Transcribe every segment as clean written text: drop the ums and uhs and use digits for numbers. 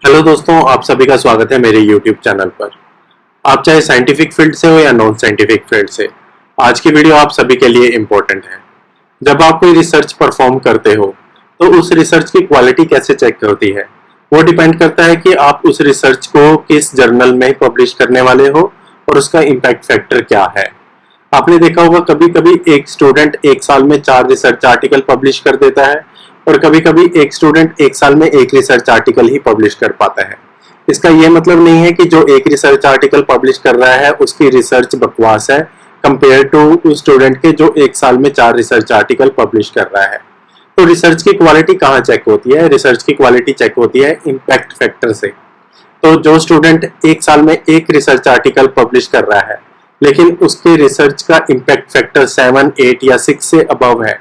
Hello दोस्तों, आप सभी का स्वागत है मेरे YouTube चैनल पर। आप चाहे साइंटिफिक फील्ड से हो या नॉन साइंटिफिक फील्ड से, आज की वीडियो आप सभी के लिए इम्पोर्टेंट है। जब आप कोई रिसर्च परफॉर्म करते हो तो उस रिसर्च की क्वालिटी कैसे चेक होती है, वो डिपेंड करता है कि आप उस रिसर्च को किस जर्नल में पब्लिश करने वाले हो और उसका इम्पैक्ट फैक्टर क्या है। आपने देखा होगा कभी कभी एक स्टूडेंट एक साल में 4 रिसर्च आर्टिकल पब्लिश कर देता है और कभी कभी एक स्टूडेंट एक साल में एक रिसर्च आर्टिकल ही पब्लिश कर पाता है। इसका यह मतलब नहीं है कि जो एक रिसर्च आर्टिकल पब्लिश कर रहा है उसकी रिसर्च बकवास है कंपेयर टू उस स्टूडेंट के जो एक साल में 4 रिसर्च आर्टिकल पब्लिश कर रहा है। तो रिसर्च की क्वालिटी कहाँ चेक होती है? रिसर्च की क्वालिटी चेक होती है इम्पैक्ट फैक्टर से। तो जो स्टूडेंट एक साल में एक रिसर्च आर्टिकल पब्लिश कर रहा है लेकिन उसके रिसर्च का इम्पैक्ट फैक्टर 7, 8 या 6 से अबव है,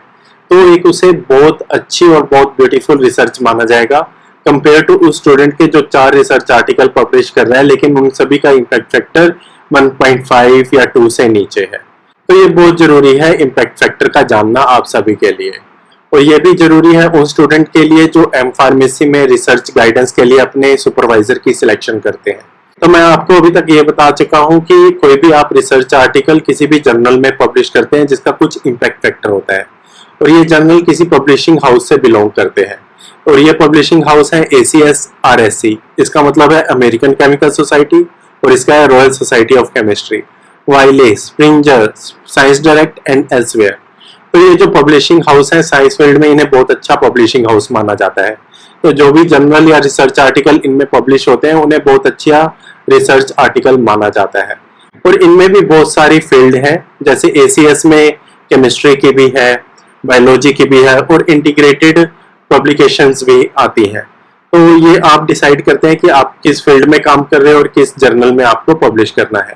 तो एक उसे बहुत अच्छी और बहुत ब्यूटीफुल रिसर्च माना जाएगा कंपेयर टू उस स्टूडेंट के जो 4 रिसर्च आर्टिकल पब्लिश कर रहा है लेकिन उन सभी का इम्पैक्ट फैक्टर 1.5 या 2 से नीचे है। तो ये बहुत जरूरी है इम्पैक्ट फैक्टर का जानना आप सभी के लिए, और ये भी जरूरी है उन स्टूडेंट के लिए जो एम फार्मेसी में रिसर्च गाइडेंस के लिए अपने सुपरवाइजर की सिलेक्शन करते हैं। तो मैं आपको अभी तक ये बता चुका हूँ कि कोई भी आप रिसर्च आर्टिकल किसी भी जर्नल में पब्लिश करते हैं जिसका कुछ इम्पैक्ट फैक्टर होता है, और ये जर्नल किसी पब्लिशिंग हाउस से बिलोंग करते हैं, और ये पब्लिशिंग हाउस है ACS-RSC। इसका मतलब है अमेरिकन केमिकल सोसाइटी, और इसका है royal society of chemistry, Wiley, Springer, science direct and Elsevier. तो ये जो पब्लिशिंग हाउस है साइंस फील्ड में, इन्हें बहुत अच्छा पब्लिशिंग हाउस माना जाता है। तो जो भी जर्नल या रिसर्च आर्टिकल इनमें पब्लिश होते हैं उन्हें बहुत अच्छा रिसर्च आर्टिकल माना जाता है। और इनमें भी बहुत सारी फील्ड है, जैसे ACS में केमिस्ट्री की भी है, बायोलॉजी की भी है, और इंटीग्रेटेड पब्लिकेशंस भी आती हैं। तो ये आप डिसाइड करते हैं कि आप किस फील्ड में काम कर रहे हो और किस जर्नल में आपको पब्लिश करना है।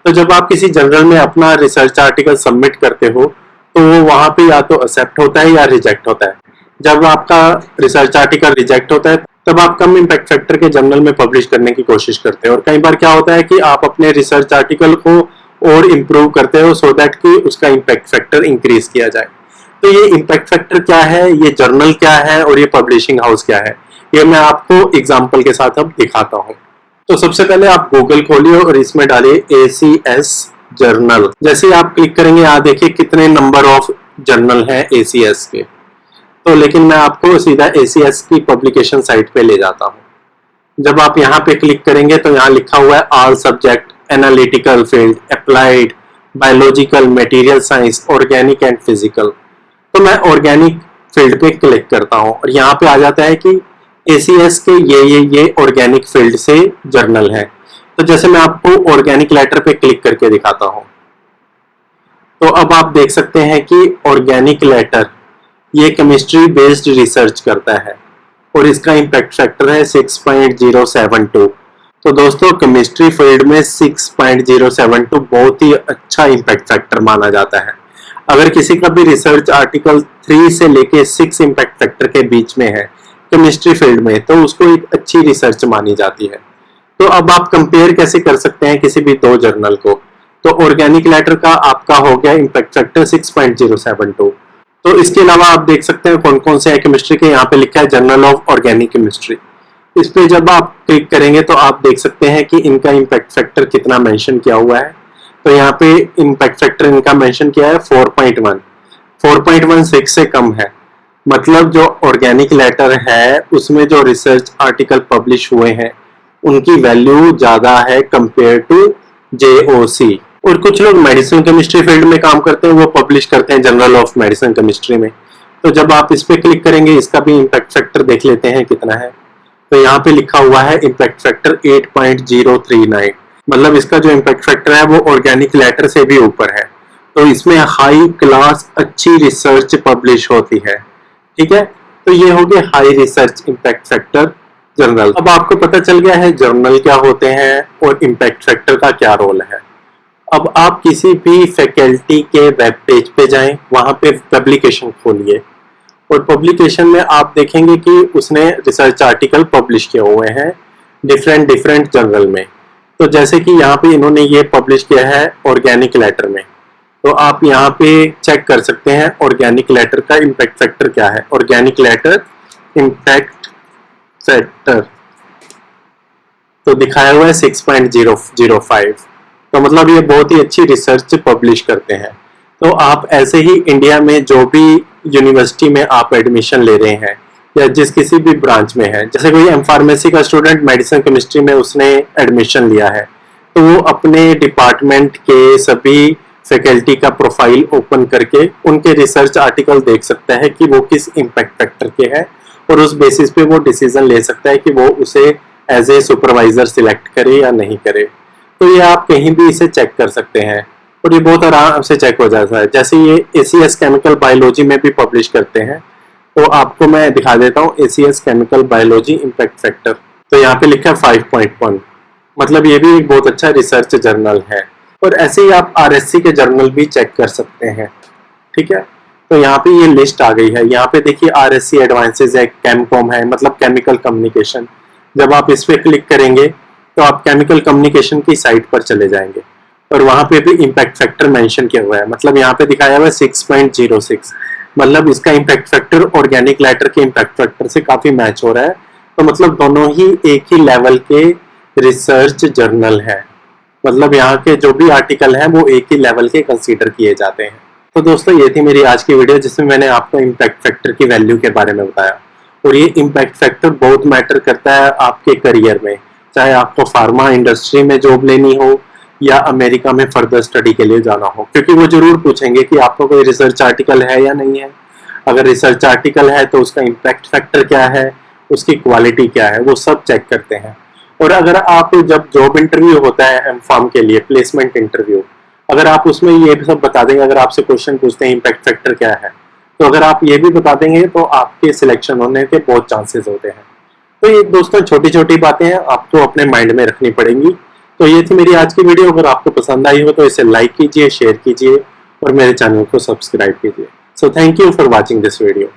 तो जब आप किसी जर्नल में अपना रिसर्च आर्टिकल सबमिट करते हो तो वो वहाँ पे या तो एक्सेप्ट होता है या रिजेक्ट होता है। जब आपका रिसर्च आर्टिकल रिजेक्ट होता है तब आप कम इम्पैक्ट फैक्टर के जर्नल में पब्लिश करने की कोशिश करते हैं, और कई बार क्या होता है कि आप अपने रिसर्च आर्टिकल को और इम्प्रूव करते हो सो दैट कि उसका इम्पैक्ट फैक्टर इंक्रीज किया जाए। तो ये इम्पैक्ट फैक्टर क्या है, ये जर्नल क्या है और ये पब्लिशिंग हाउस क्या है, ये मैं आपको एग्जाम्पल के साथ अब दिखाता हूँ। तो सबसे पहले आप गूगल खोलिए और इसमें डालिए ACS जर्नल। जैसे ही आप क्लिक करेंगे यहाँ देखिए कितने नंबर ऑफ जर्नल हैं ACS के। तो लेकिन मैं आपको सीधा ACS की पब्लिकेशन साइट पे ले जाता हूँ। जब आप यहाँ पे क्लिक करेंगे तो यहाँ लिखा हुआ है all subject, analytical field, applied, biological, material science, organic and physical. तो मैं ऑर्गेनिक फील्ड पे क्लिक करता हूँ और यहाँ पे आ जाता है कि ACS के ये ऑर्गेनिक फील्ड से जर्नल है। तो जैसे मैं आपको ऑर्गेनिक लेटर पे क्लिक करके दिखाता हूँ, तो अब आप देख सकते हैं कि ऑर्गेनिक लेटर ये केमिस्ट्री बेस्ड रिसर्च करता है और इसका इम्पैक्ट फैक्टर है 6.072। तो दोस्तों केमिस्ट्री फील्ड में 6.072 बहुत ही अच्छा इम्पैक्ट फैक्टर माना जाता है। अगर किसी का भी रिसर्च आर्टिकल 3 से लेके 6 इम्पैक्ट फैक्टर के बीच में है केमिस्ट्री फील्ड में, तो उसको एक अच्छी रिसर्च मानी जाती है। तो अब आप कंपेयर कैसे कर सकते हैं किसी भी दो जर्नल को? तो ऑर्गेनिक लेटर का आपका हो गया इम्पैक्ट फैक्टर 6.072। तो इसके अलावा आप देख सकते हैं कौन कौन से है केमिस्ट्री के। यहाँ पे लिखा है जर्नल ऑफ ऑर्गेनिक केमिस्ट्री। इस पे जब आप क्लिक करेंगे तो आप देख सकते हैं कि इनका इम्पैक्ट फैक्टर कितना मेंशन किया हुआ है। तो यहाँ पे इम्पैक्ट फैक्टर इनका मेंशन किया है 4.1, 4.16 से कम है। मतलब जो ऑर्गेनिक लेटर है उसमें जो रिसर्च आर्टिकल पब्लिश हुए हैं उनकी वैल्यू ज्यादा है कंपेयर टू JOC। और कुछ लोग मेडिसिन केमिस्ट्री फील्ड में काम करते हैं, वो पब्लिश करते हैं जर्नल ऑफ मेडिसिन केमिस्ट्री में। तो जब आप इस पे क्लिक करेंगे इसका भी इम्पैक्ट फैक्टर देख लेते हैं कितना है। तो यहाँ पे लिखा हुआ है इम्पैक्ट फैक्टर 8.039। मतलब इसका जो इम्पैक्ट फैक्टर है वो ऑर्गेनिक लेटर से भी ऊपर है। तो इसमें हाई क्लास अच्छी रिसर्च पब्लिश होती है। ठीक है, तो ये हो गया high research impact factor journal. अब आपको पता चल गया है जर्नल क्या होते हैं और इम्पैक्ट फैक्टर का क्या रोल है। अब आप किसी भी फैकल्टी के वेब पेज पे जाएं, वहां पे पब्लिकेशन खोलिए और पब्लिकेशन में आप देखेंगे कि उसने रिसर्च आर्टिकल पब्लिश किए हुए हैं डिफरेंट जर्नल में। तो जैसे कि यहाँ पे इन्होंने ये पब्लिश किया है ऑर्गेनिक लेटर में, तो आप यहाँ पे चेक कर सकते हैं ऑर्गेनिक लेटर का इम्पैक्ट फैक्टर क्या है। ऑर्गेनिक लेटर इम्पैक्ट फैक्टर तो दिखाया हुआ है 6.005। तो मतलब ये बहुत ही अच्छी रिसर्च पब्लिश करते हैं। तो आप ऐसे ही इंडिया में जो भी यूनिवर्सिटी में आप एडमिशन ले रहे हैं या जिस किसी भी ब्रांच में है, जैसे कोई एम फार्मेसी का स्टूडेंट मेडिसिन केमिस्ट्री में उसने एडमिशन लिया है, तो वो अपने डिपार्टमेंट के सभी फैकल्टी का प्रोफाइल ओपन करके उनके रिसर्च आर्टिकल देख सकता है कि वो किस इम्पैक्ट फैक्टर के हैं, और उस बेसिस पे वो डिसीजन ले सकता है कि वो उसे एज ए सुपरवाइजर सिलेक्ट करे या नहीं करे। तो ये आप कहीं भी इसे चेक कर सकते हैं और ये बहुत आराम से चेक हो जाता है। जैसे ये ACS केमिकल बायोलॉजी में भी पब्लिश करते हैं, तो आपको मैं दिखा देता हूँ ACS chemical biology impact factor. तो यहाँ पे लिखा है 5.1, मतलब ये भी एक बहुत अच्छा रिसर्च जर्नल है। और ऐसे ही आप RSC के जर्नल भी चेक कर सकते हैं, ठीक है। तो यहाँ पे ये लिस्ट आ गई है। यहाँ पे देखिए RSC एडवांसेस है, केमकॉम है, मतलब केमिकल कम्युनिकेशन। जब आप इस पे क्लिक करेंगे तो आप केमिकल कम्युनिकेशन की साइट पर चले जाएंगे और वहां पे भी इम्पैक्ट फैक्टर मेंशन किया हुआ है। मतलब यहाँ पे दिखाया हुआ है 6.06, मतलब इसका इम्पैक्ट फैक्टर ऑर्गेनिक लैटर के इम्पैक्ट फैक्टर से काफी मैच हो रहा है। तो मतलब दोनों ही एक ही लेवल के रिसर्च जर्नल है, मतलब यहाँ के जो भी आर्टिकल हैं वो एक ही लेवल के कंसीडर किए जाते हैं। तो दोस्तों ये थी मेरी आज की वीडियो, जिसमें मैंने आपको इम्पैक्ट फैक्टर की वैल्यू के बारे में बताया। और ये इम्पैक्ट फैक्टर बहुत मैटर करता है आपके करियर में, चाहे आपको फार्मा इंडस्ट्री में जॉब लेनी हो या अमेरिका में फर्दर स्टडी के लिए जाना हो, क्योंकि वो जरूर पूछेंगे कि आपका कोई रिसर्च आर्टिकल है या नहीं है। अगर रिसर्च आर्टिकल है तो उसका इम्पैक्ट फैक्टर क्या है, उसकी क्वालिटी क्या है, वो सब चेक करते हैं। और अगर आप जब जॉब इंटरव्यू होता है एमफार्म के लिए, प्लेसमेंट इंटरव्यू, अगर आप उसमें ये सब बता देंगे, अगर आपसे क्वेश्चन पूछते हैं इम्पैक्ट फैक्टर क्या है, तो अगर आप ये भी बता देंगे तो आपके सिलेक्शन होने के बहुत चांसेस होते हैं। तो ये दोस्तों छोटी छोटी बातें हैं, आपको अपने माइंड में रखनी पड़ेंगी। तो ये थी मेरी आज की वीडियो। अगर आपको पसंद आई हो तो इसे लाइक कीजिए, शेयर कीजिए और मेरे चैनल को सब्सक्राइब कीजिए। So thank you for watching this video.